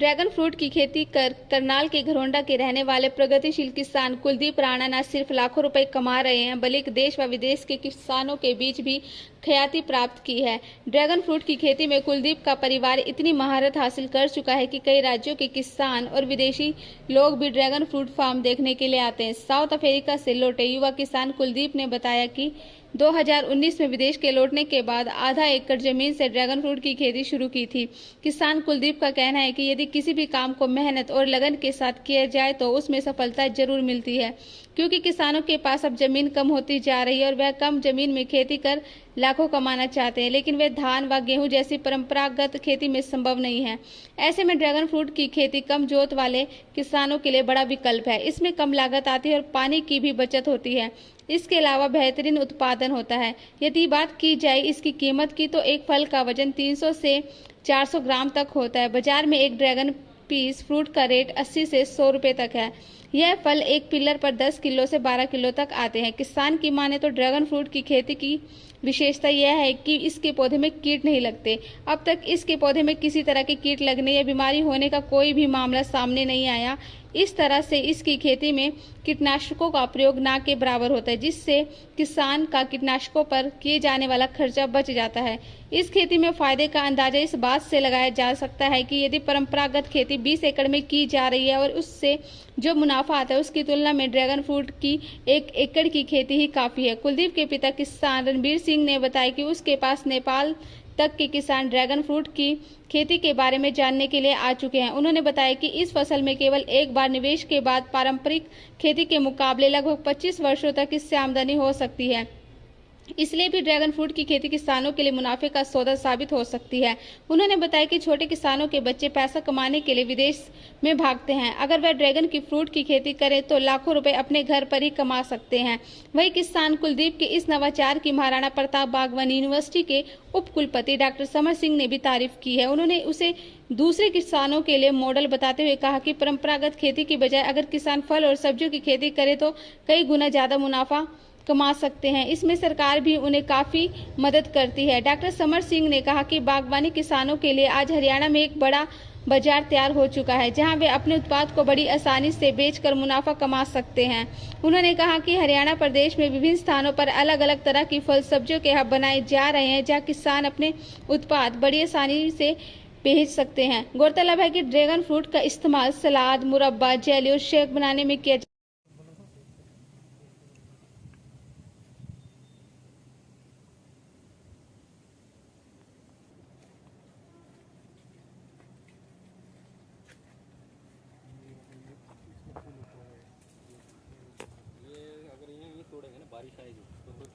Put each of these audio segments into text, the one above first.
Dragon fruit की खेती कर करनाल के घरोंडा के रहने वाले प्रगतिशील किसान कुलदीप राणा न सिर्फ लाखों रुपए कमा रहे हैं, बल्कि देश व विदेश के किसानों के बीच भी ख्याति प्राप्त की है। ड्रैगन फ्रूट की खेती में कुलदीप का परिवार इतनी महारत हासिल कर चुका है कि कई राज्यों के किसान और विदेशी लोग भी ड्रैगन फ्रूट फार्म देखने के लिए आते हैं। साउथ अफ्रीका से लौटे युवा किसान कुलदीप ने बताया कि 2019 में विदेश के लौटने के बाद आधा एकड़ जमीन से ड्रैगन फ्रूट की खेती शुरू की थी। किसान कुलदीप का कहना है कि यदि किसी भी काम को मेहनत और लगन के साथ किया जाए तो उसमें सफलता जरूर मिलती है, क्योंकि किसानों के पास अब जमीन कम होती जा रही है और वह कम जमीन में खेती कर लाखों कमाना चाहते हैं, लेकिन वे धान व गेहूं जैसी परंपरागत खेती में संभव नहीं है। ऐसे में ड्रैगन फ्रूट की खेती कम जोत वाले किसानों के लिए बड़ा विकल्प है। इसमें कम लागत आती है और पानी की भी बचत होती है। इसके अलावा बेहतरीन उत्पादन होता है। यदि बात की जाए इसकी कीमत की तो एक फल का वजन 300 से 400 ग्राम तक होता है। बाजार में एक ड्रैगन पीस फ्रूट का रेट 80 से 100 रुपए तक है। यह फल एक पिलर पर 10 किलो से 12 किलो तक आते हैं। किसान की माने तो ड्रैगन फ्रूट की खेती की विशेषता यह है कि इसके पौधे में कीट नहीं लगते। अब तक इसके पौधे में किसी तरह के कीट लगने या बीमारी होने का कोई भी मामला सामने नहीं आया। इस तरह से इसकी खेती में कीटनाशकों का प्रयोग ना के बराबर होता है, जिससे किसान का कीटनाशकों पर किए जाने वाला खर्चा बच जाता है। इस खेती में फायदे का अंदाजा इस बात से लगाया जा सकता है कि यदि परंपरागत खेती 20 एकड़ में की जा रही है और उससे जो मुनाफा आता है उसकी तुलना में ड्रैगन फ्रूट की 1 एकड़ की खेती ही काफी है। कुलदीप के पिता किसान रणबीर सिंह ने बताया कि उसके पास नेपाल तक के किसान ड्रैगन फ्रूट की खेती के बारे में जानने के लिए आ चुके हैं। उन्होंने बताया कि इस फसल में केवल एक बार निवेश के बाद पारंपरिक खेती के मुकाबले लगभग 25 वर्षों तक इससे आमदनी हो सकती है। इसलिए भी ड्रैगन फ्रूट की खेती किसानों के लिए मुनाफे का सौदा साबित हो सकती है। उन्होंने बताया कि छोटे किसानों के बच्चे पैसा कमाने के लिए विदेश में भागते हैं। अगर वह ड्रैगन की फ्रूट की खेती करें तो लाखों रुपए अपने घर पर ही कमा सकते हैं। वही किसान कुलदीप के इस नवाचार की महाराणा प्रताप बागवानी यूनिवर्सिटी के उप कुलपति डॉक्टर समर सिंह ने भी तारीफ की है। उन्होंने उसे दूसरे किसानों के लिए मॉडल बताते हुए कहा कि परंपरागत खेती की बजाय अगर किसान फल और सब्जियों की खेती करे तो कई गुना ज्यादा मुनाफा कमा सकते हैं। इसमें सरकार भी उन्हें काफी मदद करती है। डॉक्टर समर सिंह ने कहा कि बागवानी किसानों के लिए आज हरियाणा में एक बड़ा बाजार तैयार हो चुका है, जहां वे अपने उत्पाद को बड़ी आसानी से बेचकर मुनाफा कमा सकते हैं। उन्होंने कहा कि हरियाणा प्रदेश में विभिन्न स्थानों पर अलग अलग तरह की फल सब्जियों के हब बनाए जा रहे हैं, जहां किसान अपने उत्पाद बड़ी आसानी से भेज सकते हैं। गौरतलब है कि ड्रैगन फ्रूट का इस्तेमाल सलाद, मुरब्बा, जेली और शेक बनाने में किया तोड़ेंगे ना, बारिश आएगी तो फिर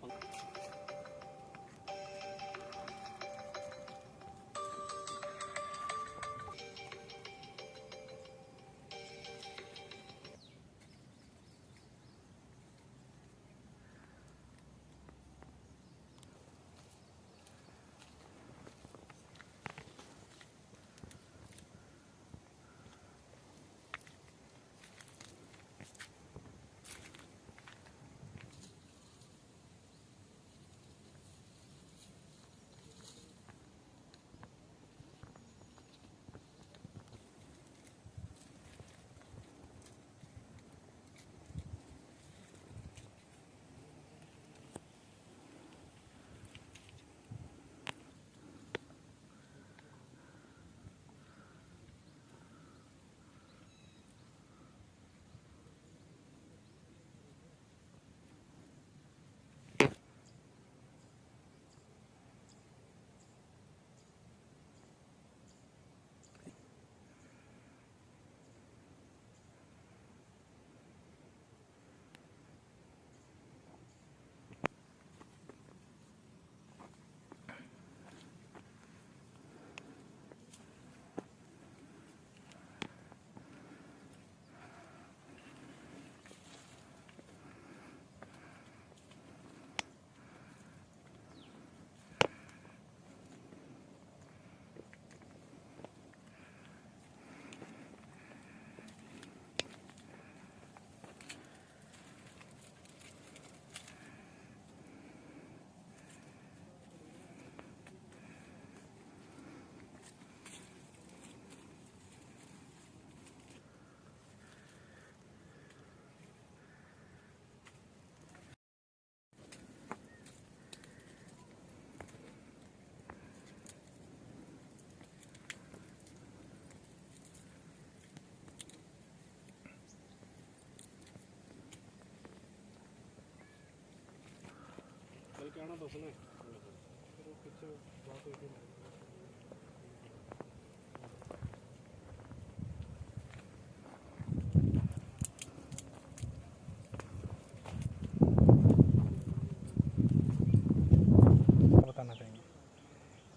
बताना चाहेंगे?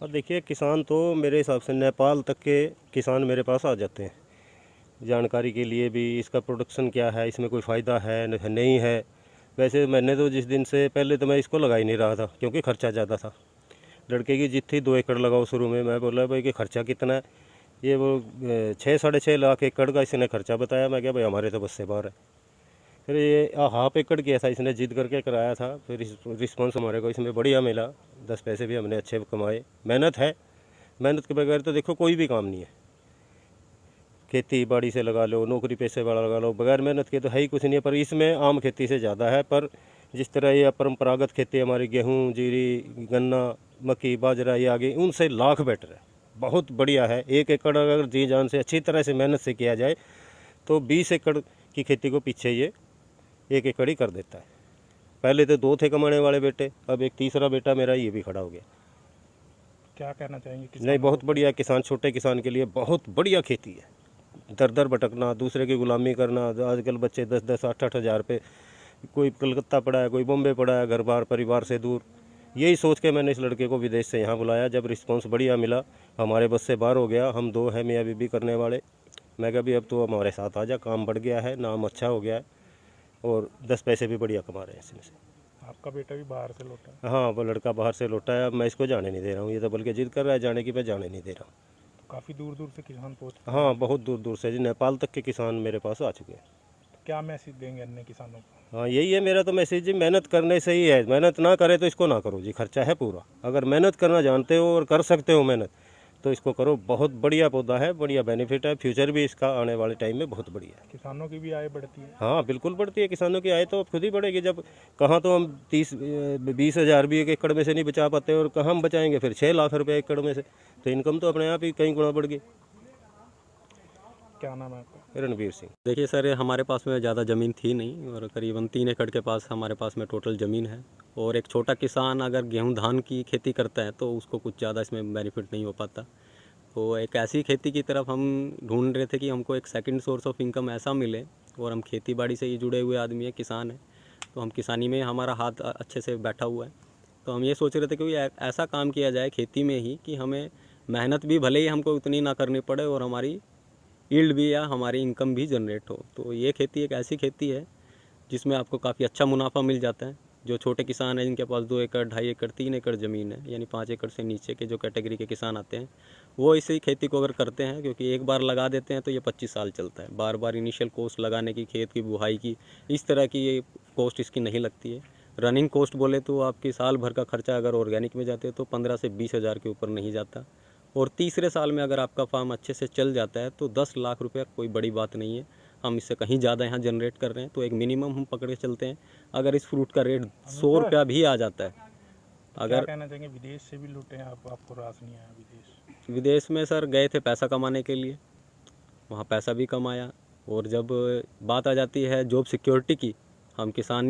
और देखिए, किसान तो मेरे हिसाब से नेपाल तक के किसान मेरे पास आ जाते हैं जानकारी के लिए भी, इसका प्रोडक्शन क्या है, इसमें कोई फ़ायदा है नहीं है। वैसे मैंने तो जिस दिन से पहले तो मैं इसको लगा ही नहीं रहा था, क्योंकि ख़र्चा ज़्यादा था। लड़के की जिद थी 2 एकड़ लगाओ शुरू में। मैं बोला भाई कि ख़र्चा कितना है, ये वो 6-6.5 लाख एकड़ का इसने खर्चा बताया। मैं क्या भाई हमारे तो बस से बाहर है। फिर ये हाफ एकड़ किया था, इसने जिद करके कराया था। फिर रिस्पॉन्स हमारे को इसमें बढ़िया मिला, 10 पैसे भी हमने अच्छे कमाए। मेहनत है, मेहनत के बगैर तो देखो कोई भी काम नहीं है। खेती बाड़ी से लगा लो, नौकरी पेशे वाला लगा लो, बगैर मेहनत के तो है ही कुछ नहीं है। पर इसमें आम खेती से ज़्यादा है। पर जिस तरह ये परंपरागत खेती हमारी गेहूँ, जीरी, गन्ना, मक्की, बाजरा, ये आगे उनसे लाख बेटर है, बहुत बढ़िया है। 1 एकड़ अगर जी जान से अच्छी तरह से मेहनत से किया जाए तो 20 एकड़ की खेती को पीछे ये 1 एकड़ ही कर देता है। पहले तो 2 थे कमाने वाले बेटे, अब एक तीसरा बेटा मेरा ये भी खड़ा हो गया। क्या कहना चाहेंगे? नहीं, बहुत बढ़िया किसान, छोटे किसान के लिए बहुत बढ़िया खेती है। दर दर भटकना, दूसरे की गुलामी करना, आजकल बच्चे 10-10, 8-8 हज़ार पे, कोई कलकत्ता पड़ा है, कोई बॉम्बे पड़ा है, घर बार परिवार से दूर। यही सोच के मैंने इस लड़के को विदेश से यहाँ बुलाया। जब रिस्पांस बढ़िया मिला, हमारे बस से बाहर हो गया। हम 2 हैं मियाँ बीबी करने वाले। मैं कहा भी अब तो हमारे साथ आ जा, काम बढ़ गया है, नाम अच्छा हो गया है और 10 पैसे भी बढ़िया कमा रहे हैं इसमें से। आपका बेटा भी बाहर से लौटा है? हाँ, वो लड़का बाहर से लौटा है। अब मैं इसको जाने नहीं दे रहा हूँ, ये तो बल्कि जिद कर रहा है जाने की, मैं जाने नहीं दे रहा हूँ। तो काफ़ी दूर दूर से किसान पहुँचते हैं। हाँ, बहुत दूर दूर से जी, नेपाल तक के किसान मेरे पास आ चुके हैं। तो क्या मैसेज देंगे अन्य किसानों को? हाँ, यही है मेरा तो मैसेज जी, मेहनत करने से ही है। मेहनत ना करे तो इसको ना करो जी, खर्चा है पूरा। अगर मेहनत करना जानते हो और कर सकते हो मेहनत, तो इसको करो। बहुत बढ़िया पौधा है, बढ़िया बेनिफिट है, फ्यूचर भी इसका आने वाले टाइम में बहुत बढ़िया है। किसानों की भी आय बढ़ती है? हाँ, बिल्कुल बढ़ती है। किसानों की आय तो खुद ही बढ़ेगी। जब कहाँ तो हम 30-20 हज़ार भी 1 एकड़ में से नहीं बचा पाते, और कहाँ हम बचाएंगे फिर 6 लाख रुपये एकड़ में से, तो इनकम तो अपने आप ही कई गुना बढ़ गई। क्या नाम है आपका? रणवीर सिंह। देखिए सर, हमारे पास में ज़्यादा ज़मीन थी नहीं, और करीबन 3 एकड़ के पास हमारे पास में टोटल ज़मीन है। और एक छोटा किसान अगर गेहूं धान की खेती करता है तो उसको कुछ ज़्यादा इसमें बेनिफिट नहीं हो पाता। तो एक ऐसी खेती की तरफ हम ढूंढ रहे थे कि हमको एक सेकंड सोर्स ऑफ इनकम ऐसा मिले। और हम खेती बाड़ी से ही जुड़े हुए आदमी हैं, किसान हैं, तो हम किसानी में हमारा हाथ अच्छे से बैठा हुआ है। तो हम ये सोच रहे थे कि ऐसा काम किया जाए खेती में ही कि हमें मेहनत भी भले ही हमको उतनी ना करनी पड़े और हमारी यील्ड भी या हमारी इनकम भी जनरेट हो। तो ये खेती एक ऐसी खेती है जिसमें आपको काफ़ी अच्छा मुनाफा मिल जाता है। जो छोटे किसान हैं जिनके पास 2 एकड़, 2.5 एकड़, 3 एकड़ ज़मीन है, यानी 5 एकड़ से नीचे के जो कैटेगरी के किसान आते हैं, वो इसी खेती को अगर करते हैं, क्योंकि एक बार लगा देते हैं तो ये 25 साल चलता है। बार बार इनिशियल कॉस्ट लगाने की, खेत की बुआई की, इस तरह की ये कॉस्ट इसकी नहीं लगती है। रनिंग कॉस्ट बोले तो आपकी साल भर का खर्चा अगर ऑर्गेनिक में जाते हैं तो 15 से 20 हज़ार के ऊपर नहीं जाता। और तीसरे साल में अगर आपका फार्म अच्छे से चल जाता है तो 10 लाख रुपया कोई बड़ी बात नहीं है। हम इससे कहीं ज़्यादा यहाँ जनरेट कर रहे हैं, तो एक मिनिमम हम पकड़ के चलते हैं। अगर इस फ्रूट का रेट 100 रुपया भी आ जाता है, क्या कहना चाहेंगे? विदेश से भी लूटे हैं आप, आपको रास नहीं आया विदेश? विदेश में सर गए थे पैसा कमाने के लिए, वहाँ पैसा भी कमाया। और जब बात आ जाती है जॉब सिक्योरिटी की, हम किसान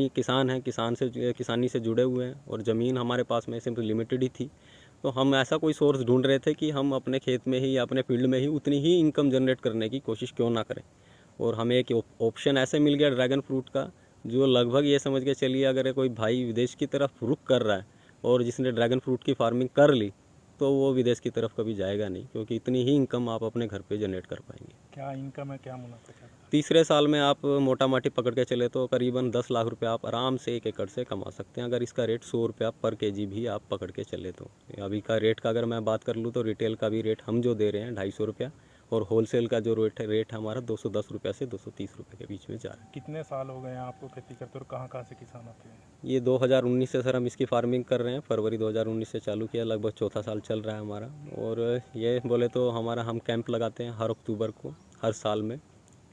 हैं, किसानी से जुड़े हुए हैं, और ज़मीन हमारे पास में सिर्फ लिमिटेड ही थी। तो हम ऐसा कोई सोर्स ढूंढ रहे थे कि हम अपने खेत में ही या अपने फील्ड में ही उतनी ही इनकम जनरेट करने की कोशिश क्यों ना करें। और हमें एक ऑप्शन ऐसे मिल गया ड्रैगन फ्रूट का, जो लगभग ये समझ के चलिए अगर कोई भाई विदेश की तरफ रुख कर रहा है और जिसने ड्रैगन फ्रूट की फार्मिंग कर ली, तो वो विदेश की तरफ कभी जाएगा नहीं, क्योंकि इतनी ही इनकम आप अपने घर पे जनरेट कर पाएंगे। क्या इनकम है, क्या मुनाफा है? तीसरे साल में आप मोटा माटी पकड़ के चले तो करीबन 10 लाख रुपए आप आराम से 1 एकड़ से कमा सकते हैं, अगर इसका रेट 100 रुपया पर केजी भी आप पकड़ के चले तो। अभी का रेट का अगर मैं बात कर लूँ तो रिटेल का भी रेट हम जो दे रहे हैं 250 रुपया, और होलसेल का जो रेट हमारा 210 रुपये से 230 रुपये के बीच में जा रहा है। कितने साल हो गए हैं आपको खेती करते और कहाँ से किसान आते हैं? ये 2019 से सर हम इसकी फार्मिंग कर रहे हैं, फरवरी 2019 से चालू किया, लगभग चौथा साल चल रहा है हमारा। और ये बोले तो हम कैंप लगाते हैं हर अक्टूबर को, हर साल में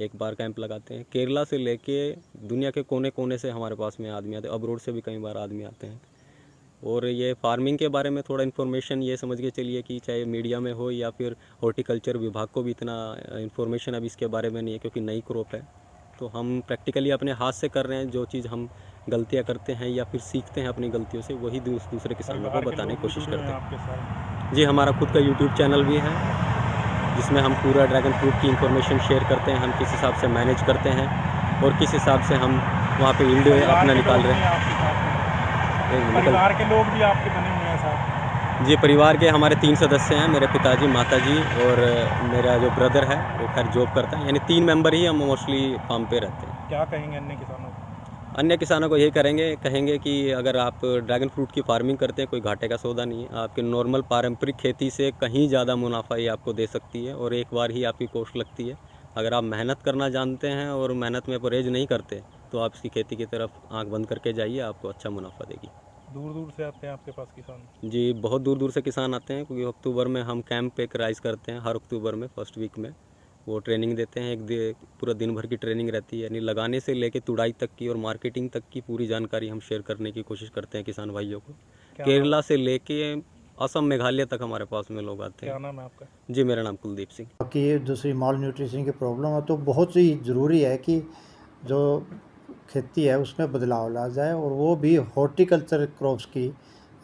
एक बार कैंप लगाते हैं। केरला से लेके दुनिया के कोने कोने से हमारे पास में आदमी आते हैं, अब्रोड से भी कई बार आदमी आते हैं। और ये फार्मिंग के बारे में थोड़ा इन्फॉर्मेशन ये समझ के चलिए कि चाहे मीडिया में हो या फिर हॉर्टिकल्चर विभाग को भी इतना इन्फॉर्मेशन अब इसके बारे में नहीं है, क्योंकि नई क्रॉप है। तो हम प्रैक्टिकली अपने हाथ से कर रहे हैं। जो चीज़ हम गलतियाँ करते हैं या फिर सीखते हैं अपनी गलतियों से, वही दूसरे किसानों को परिवार के बताने लोग की भी कोशिश जुड़े हुए करते हैं हैं। आपके साथ? जी, हमारा खुद का यूट्यूब चैनल भी है, जिसमें हम पूरा ड्रैगन फ्रूट की इन्फॉर्मेशन शेयर करते हैं, हम किस हिसाब से मैनेज करते हैं और किस हिसाब से हम वहाँ पे यील्ड परिवार अपना के निकाल लोग रहे भी हैं। आपके साथ हैं? निकल परिवार के लोग भी आपके बने हुए हैं साथ? जी, परिवार के हमारे 3 सदस्य हैं, मेरे पिताजी, माताजी और मेरा जो ब्रदर है वो खैर जॉब करता है, यानी 3 मेंबर ही हम मोस्टली फार्म पे रहते हैं। क्या कहेंगे अन्य किसानों को? अन्य किसानों को यही कहेंगे कि अगर आप ड्रैगन फ्रूट की फार्मिंग करते हैं, कोई घाटे का सौदा नहीं है। आपके नॉर्मल पारंपरिक खेती से कहीं ज़्यादा मुनाफा ये आपको दे सकती है और एक बार ही आपकी कॉस्ट लगती है। अगर आप मेहनत करना जानते हैं और मेहनत में परहेज नहीं करते, तो आप इसकी खेती की तरफ आँख बंद करके जाइए, आपको अच्छा मुनाफा देगी। दूर दूर से आते हैं आपके पास किसान? जी, बहुत दूर दूर से किसान आते हैं, क्योंकि अक्टूबर में हम कैंप एक राइज करते हैं, हर अक्टूबर में फर्स्ट वीक में वो ट्रेनिंग देते हैं। पूरा दिन भर की ट्रेनिंग रहती है, यानी लगाने से लेके तुड़ाई तक की और मार्केटिंग तक की पूरी जानकारी हम शेयर करने की कोशिश करते हैं किसान भाइयों को। क्या केरला से लेके असम, मेघालय तक हमारे पास में लोग आते क्या हैं। नाम है आपका? जी, मेरा नाम कुलदीप सिंह। बाकी ये दूसरी माल न्यूट्रिशन की प्रॉब्लम है, तो बहुत ही ज़रूरी है कि जो खेती है उसमें बदलाव ला जाए, और वो भी हॉर्टिकल्चर क्रॉप्स की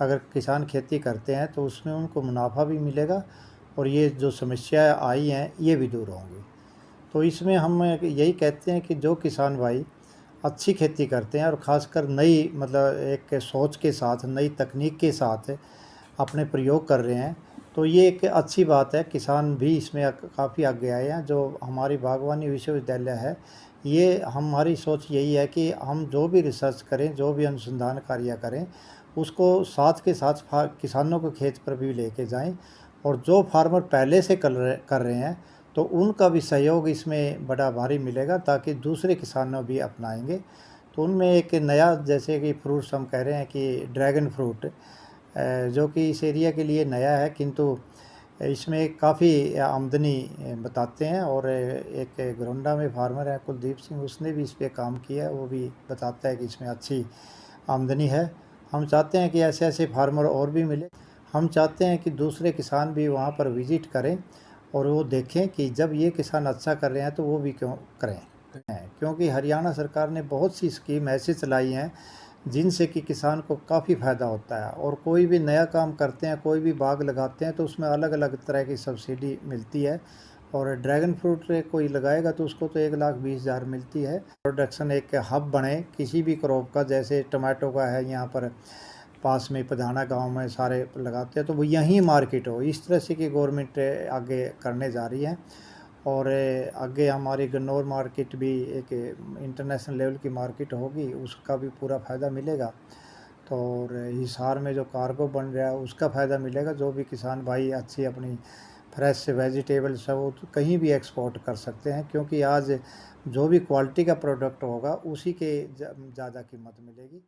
अगर किसान खेती करते हैं तो उसमें उनको मुनाफा भी मिलेगा और ये जो समस्याएं आई हैं ये भी दूर होंगी। तो इसमें हम यही कहते हैं कि जो किसान भाई अच्छी खेती करते हैं और ख़ासकर नई मतलब एक सोच के साथ, नई तकनीक के साथ अपने प्रयोग कर रहे हैं, तो ये एक अच्छी बात है। किसान भी इसमें काफ़ी आगे आए हैं। जो हमारी बागवानी विश्वविद्यालय है, ये हमारी सोच यही है कि हम जो भी रिसर्च करें, जो भी अनुसंधान कार्य करें, उसको साथ के साथ किसानों के खेत पर भी लेके जाएं, और जो फार्मर पहले से कर रहे हैं तो उनका भी सहयोग इसमें बड़ा भारी मिलेगा, ताकि दूसरे किसानों भी अपनाएंगे। तो उनमें एक नया, जैसे कि फ्रूट्स हम कह रहे हैं कि ड्रैगन फ्रूट, जो कि इस एरिया के लिए नया है, किंतु इसमें काफ़ी आमदनी बताते हैं। और एक घरौंडा में फार्मर है कुलदीप सिंह, उसने भी इस पे काम किया है, वो भी बताता है कि इसमें अच्छी आमदनी है। हम चाहते हैं कि ऐसे ऐसे फार्मर और भी मिले। हम चाहते हैं कि दूसरे किसान भी वहाँ पर विज़िट करें और वो देखें कि जब ये किसान अच्छा कर रहे हैं तो वो भी क्यों करें। क्योंकि हरियाणा सरकार ने बहुत सी स्कीम ऐसी चलाई हैं जिनसे कि किसान को काफ़ी फ़ायदा होता है। और कोई भी नया काम करते हैं, कोई भी बाग लगाते हैं, तो उसमें अलग अलग तरह की सब्सिडी मिलती है। और ड्रैगन फ्रूट कोई लगाएगा तो उसको तो 1,20,000 मिलती है। प्रोडक्शन एक हब बने किसी भी क्रॉप का, जैसे टमाटो का है यहाँ पर पास में पधाना गांव में सारे लगाते हैं, तो वो यहीं मार्केट हो, इस तरह से कि गवर्नमेंट आगे करने जा रही है। और आगे हमारी गन्नौर मार्केट भी एक इंटरनेशनल लेवल की मार्केट होगी, उसका भी पूरा फ़ायदा मिलेगा। तो और हिसार में जो कार्गो बन रहा है उसका फ़ायदा मिलेगा। जो भी किसान भाई अच्छी अपनी फ्रेश वेजिटेबल्स है वो तो कहीं भी एक्सपोर्ट कर सकते हैं, क्योंकि आज जो भी क्वालिटी का प्रोडक्ट होगा उसी के ज़्यादा कीमत मिलेगी।